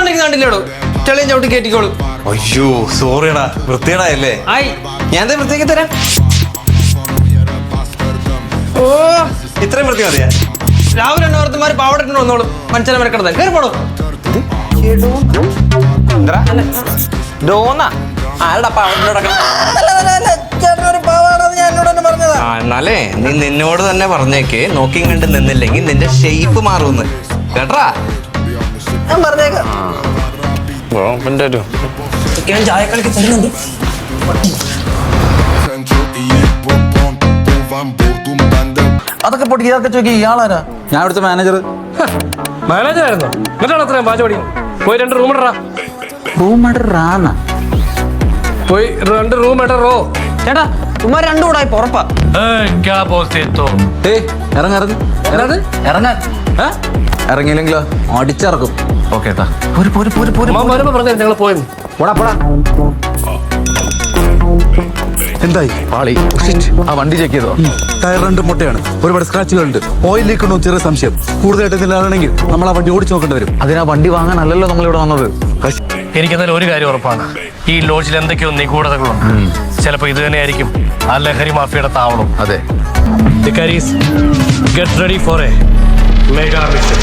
വെച്ചിട്ടുണ്ടെങ്കിൽ കണ്ടില്ലേടോ ചെളിയും ചവിട്ടി കയറ്റിക്കോളൂ. അയ്യോ സോറിയടാ, വൃത്തിയടായല്ലേ. ആയി ഞാൻ എന്താ വൃത്തിയാക്കി തരാം. ഓ ഇത്രയും വൃത്തി മതിയാ? രാവിലെ ഓർത്തുമാര് പാവടത്തിന് വന്നോളൂ. മനുഷ്യനെ മെനക്കെടുത്ത കയറി പോണോ. എന്നാലേ നീ നിന്നോട് തന്നെ പറഞ്ഞേക്ക്, നോക്കിയും കണ്ട് നിന്നില്ലെങ്കിൽ നിന്റെ ഷേപ്പ് മാറുമെന്ന് കേട്ടാ. ഞാൻ പറഞ്ഞേക്കാം. ചായക്കളിക്ക് തരുന്നുണ്ട്. അതൊക്കെ പൊട്ടി ഇതൊക്കെ ചോദിക്കും. ഇയാളാരാ? ഞാൻ ഇവിടുത്തെ മാനേജർ. മാനേജറായിരുന്നോ? എന്നിട്ടാണ് അത്രയും പാചപടി. പോയി 2 റൂം ഇടറാ. റൂം റാന്ന പോയി 2 റൂം ഇടറോ. ചേട്ടാ ഉമ്മാർ രണ്ടും കൂടെ ഉറപ്പാ. ഇറങ്ങിയില്ലെങ്കിലോ അടിച്ചിറക്കും. ഓക്കെ പറഞ്ഞു ഞങ്ങൾ പോയി. എന്തായി പാളി? ആ വണ്ടി ചെക്ക് ചെയ്തോ? ടയർ 2 മുട്ടയാണ്, ഒരുപാട് സ്ക്രാച്ചുകളുണ്ട്, ഓയിൽ ലീക്ക് ഉണ്ടോ ചെറിയ സംശയം. കൂടുതലായിട്ട് എന്തെങ്കിലും നമ്മൾ ആ വണ്ടി ഓടിച്ചു നോക്കേണ്ടി വരും. അതിനാ വണ്ടി വാങ്ങാനല്ലല്ലോ നമ്മളിവിടെ വന്നത്. എനിക്കെന്തായാലും ഒരു കാര്യം ഉറപ്പാണ്, ഈ ലോഡ്ജിൽ എന്തൊക്കെയോ നിഗൂഢതകളുണ്ട്. ചിലപ്പോ ഇത് തന്നെയായിരിക്കും ആ ലഹരി മാഫിയുടെ താവളം. അതെ. Get ready for A mega mission.